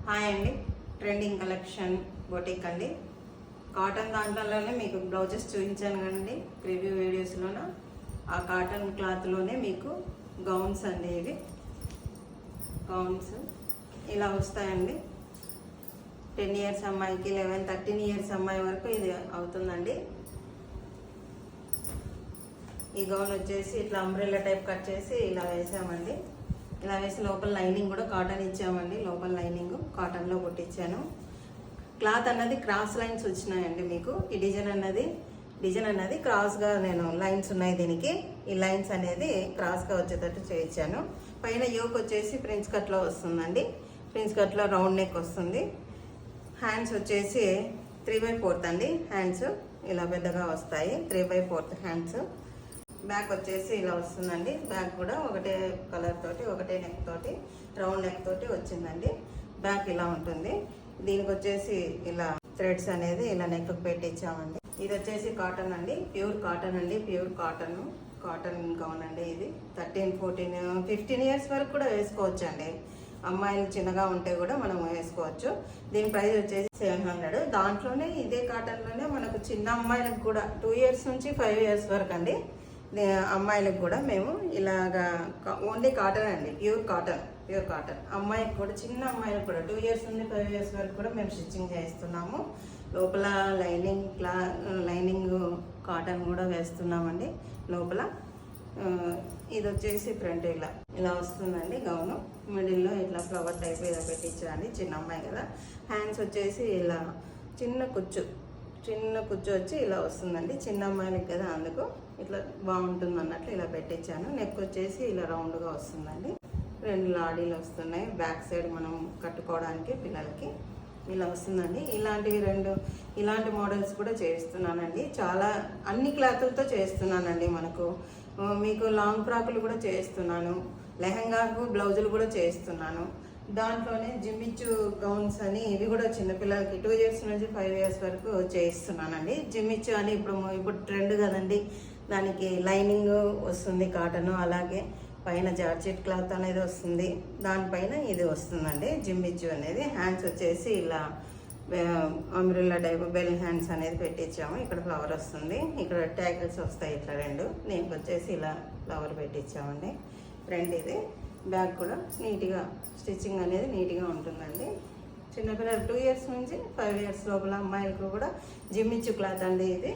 Hi అండి, trending collection boutique అండి. Cotton దాంట్లోనే మీకు బ్లౌజెస్ చూపించాను కదండి ప్రివ్యూ వీడియోస్లోన. ఆ కాటన్ క్లాత్లోనే మీకు గౌన్స్ అండి. ఇవి గౌన్స్ ఇలా వస్తాయండి. 10 ఇయర్స్ అమ్మాయికి 13 ఇయర్స్ అమ్మాయి వరకు ఇది అవుతుందండి. ఈ గౌన్ వచ్చేసి ఇట్లా అంబ్రెల్లా టైప్ కట్ చేసి ఇలా వేసామండి. ఇలా వేసి లోపల లైనింగ్ కూడా కాటన్ ఇచ్చామండి. లోపల లైనింగ్ కాటన్లో కుట్టించాను. క్లాత్ అన్నది క్రాస్ లైన్స్ వచ్చినాయండి. మీకు ఈ డిజైన్ అన్నది క్రాస్గా నేను లైన్స్ ఉన్నాయి దీనికి. ఈ లైన్స్ అనేది క్రాస్గా వచ్చేటట్టు చేయించాను. పైన యోక్ వచ్చేసి ప్రిన్స్ కట్లో వస్తుందండి. ప్రిన్స్ కట్లో రౌండ్ నెక్ వస్తుంది. హ్యాండ్స్ వచ్చేసి 3/4 అండి. హ్యాండ్స్ ఇలా పెద్దగా వస్తాయి, 3/4 హ్యాండ్స్. బ్యాక్ వచ్చేసి ఇలా వస్తుందండి. బ్యాక్ కూడా ఒకటే కలర్ తోటి, ఒకటే నెక్ తోటి, రౌండ్ నెక్ తోటి వచ్చిందండి. బ్యాక్ ఇలా ఉంటుంది. దీనికి వచ్చేసి ఇలా థ్రెడ్స్ అనేది ఇలా నెక్ పెట్టి ఇచ్చామండి. ఇది వచ్చేసి కాటన్ అండి, ప్యూర్ కాటన్ అండి. ప్యూర్ కాటన్ గౌన్ అండి. ఇది 13, 14, 15 ఇయర్స్ వరకు కూడా వేసుకోవచ్చు అండి. అమ్మాయిలు చిన్నగా ఉంటే కూడా మనం వేసుకోవచ్చు. దీని ప్రైస్ వచ్చేసి 700. దాంట్లోనే ఇదే కాటన్లోనే మనకు చిన్న అమ్మాయిలకు కూడా 2 ఇయర్స్ నుంచి 5 ఇయర్స్ వరకు అండి. అమ్మాయిలకు కూడా మేము ఇలాగా ఓన్లీ కాటన్ అండి, ప్యూర్ కాటన్. అమ్మాయికి కూడా, చిన్న అమ్మాయిలకు కూడా 2 ఇయర్స్ నుండి 5 ఇయర్స్ వరకు కూడా మేము స్టిచ్చింగ్ చేస్తున్నాము. లోపల లైనింగ్ కాటన్ కూడా వేస్తున్నామండి లోపల. ఇది వచ్చేసి ఫ్రంట్ ఇలా వస్తుందండి గౌను. మిడిల్లో ఇట్లా ఫ్లవర్ టైప్ ఇలా పెట్టించాలి. చిన్న అమ్మాయి కదా. హ్యాండ్స్ వచ్చేసి ఇలా చిన్న కుచ్చు వచ్చి ఇలా వస్తుందండి. చిన్న అమ్మాయిలకి కదా, అందుకు ఇట్లా బాగుంటుంది అన్నట్లు ఇలా పెట్టించాను. నెక్ వచ్చేసి ఇలా రౌండ్గా వస్తుందండి. 2 లాడీలు వస్తున్నాయి బ్యాక్ సైడ్ మనం కట్టుకోవడానికి పిల్లలకి. ఇలా వస్తుందండి. ఇలాంటి మోడల్స్ కూడా చేస్తున్నానండి. చాలా అన్ని క్లాతులతో చేస్తున్నానండి. మీకు లాంగ్ ఫ్రాకులు కూడా చేస్తున్నాను, లెహంగాకు బ్లౌజులు కూడా చేస్తున్నాను. దాంట్లోనే జిమ్మిచ్చు గౌన్స్ అని ఇవి కూడా చిన్నపిల్లలకి 2 ఇయర్స్ నుంచి 5 ఇయర్స్ వరకు చేయిస్తున్నానండి. జిమ్మిచ్చు అని ఇప్పుడు ట్రెండ్ కదండి. దానికి లైనింగ్ వస్తుంది కాటన్, అలాగే పైన జార్జెట్ క్లాత్ అనేది వస్తుంది. దానిపైన ఇది వస్తుందండి జిమ్మిచ్చు అనేది. హ్యాండ్స్ వచ్చేసి ఇలా అంబ్రెల్లా టైప్ బెల్ హ్యాండ్స్ అనేది పెట్టించాము. ఇక్కడ ఫ్లవర్ వస్తుంది, ఇక్కడ ట్యాగిల్స్ వస్తాయి ఇట్లా 2. దీనికి వచ్చేసి ఇలా ఫ్లవర్ పెట్టించామండి. ఫ్రంట్ ఇది. బ్యాక్ కూడా నీట్గా స్టిచ్చింగ్ అనేది నీట్గా ఉంటుందండి. చిన్నపిల్లలు 2 ఇయర్స్ నుంచి 5 ఇయర్స్ లోపల అమ్మాయిలకు కూడా జిమ్మిచ్చు క్లాత్ అండి ఇది.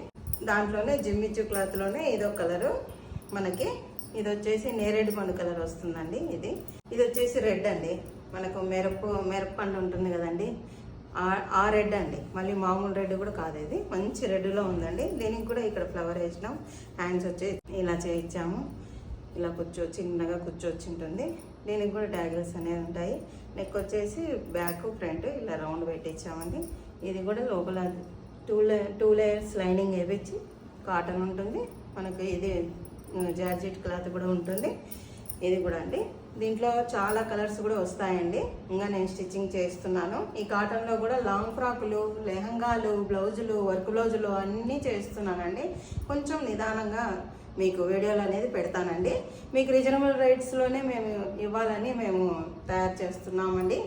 దాంట్లోనే జిమ్మిచ్చు క్లాత్లోనే ఇదొక కలరు మనకి. ఇది వచ్చేసి నేరేడు పండు కలర్ వస్తుందండి. ఇది వచ్చేసి రెడ్ అండి. మనకు మిరపపండు ఉంటుంది కదండి, ఆ రెడ్ అండి. మళ్ళీ మామూలు రెడ్ కూడా కాదు, ఇది మంచి రెడ్లో ఉందండి. దీనికి కూడా ఇక్కడ ఫ్లవర్ వేసినాం. హ్యాండ్స్ వచ్చేసి ఇలా చేయించాము. ఇలా చిన్నగా కూర్చొచ్చి ఉంటుంది. దీనికి కూడా ట్యాగిల్స్ అనేవి ఉంటాయి. నెక్ వచ్చేసి బ్యాక్ ఫ్రంట్ ఇలా రౌండ్ పెట్టించామండి. ఇది కూడా లోపల 2 లేయర్స్ లైనింగ్ వేపించి కాటన్ ఉంటుంది మనకు. ఇది జార్జెట్ క్లాత్ కూడా ఉంటుంది. ఇది కూడా అండి. దీంట్లో చాలా కలర్స్ కూడా వస్తాయండి. ఇంకా నేను స్టిచ్చింగ్ చేస్తున్నాను. ఈ కాటన్లో కూడా లాంగ్ ఫ్రాకులు, లెహంగాలు, బ్లౌజులు, వర్క్ బ్లౌజులు అన్నీ చేస్తున్నానండి. కొంచెం నిదానంగా మీకు వీడియోలు అనేది పెడతానండి. మీకు రీజనబుల్ రేట్స్లోనే మేము ఇవ్వాలని మేము తయారు చేస్తున్నామండి.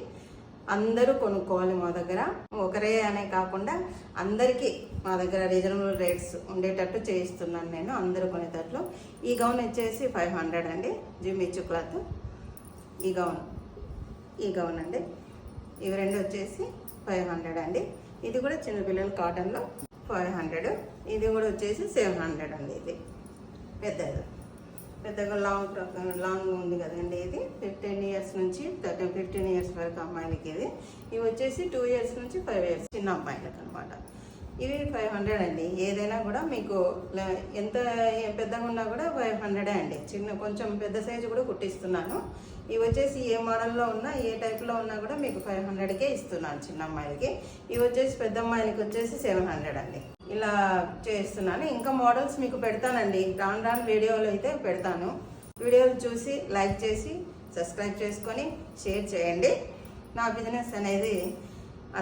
అందరూ కొనుక్కోవాలి మా దగ్గర. ఒకరే అనే కాకుండా అందరికీ మా దగ్గర రీజనబుల్ రేట్స్ ఉండేటట్టు చేయిస్తున్నాను నేను, అందరూ కొనేటట్లు. ఈ గౌన్ వచ్చేసి 500 అండి. జిమ్మిచ్చు క్లాత్ ఈ గౌన్ అండి. ఇవి 2 వచ్చేసి 500 అండి. ఇది కూడా చిన్నపిల్లల కాటన్లో 500. ఇది కూడా వచ్చేసి 700 అండి. ఇది పెద్దగా లాంగ్ ఉంది కదండి. ఇది 15 ఇయర్స్ నుంచి 15 ఇయర్స్ వరకు అమ్మాయిలకి ఇది. ఇవి వచ్చేసి 2 ఇయర్స్ నుంచి 5 ఇయర్స్ చిన్న అమ్మాయిలకు అనమాట. ఇవి 500 అండి. ఏదైనా కూడా మీకు ఎంత పెద్దగా ఉన్నా కూడా 500 అండి. కొంచెం పెద్ద సైజు కూడా కుట్టిస్తున్నాను. ఇవి వచ్చేసి ఏ మోడల్లో ఉన్నా, ఏ టైప్లో ఉన్నా కూడా మీకు 500కే ఇస్తున్నాను చిన్న అమ్మాయిలకి. ఇవి వచ్చేసి పెద్ద అమ్మాయిలకి వచ్చేసి 700 అండి. ఇలా చేస్తున్నాను. ఇంకా మోడల్స్ మీకు పెడతానండి. రాను వీడియోలు అయితే పెడతాను. వీడియోలు చూసి లైక్ చేసి సబ్స్క్రైబ్ చేసుకొని షేర్ చేయండి. నా బిజినెస్ అనేది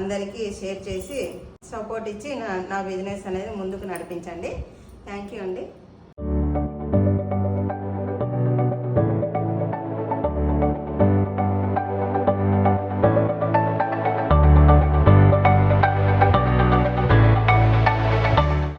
అందరికీ షేర్ చేసి సపోర్ట్ ఇచ్చి నా బిజినెస్ అనేది ముందుకు నడిపించండి. థ్యాంక్ యూ అండి.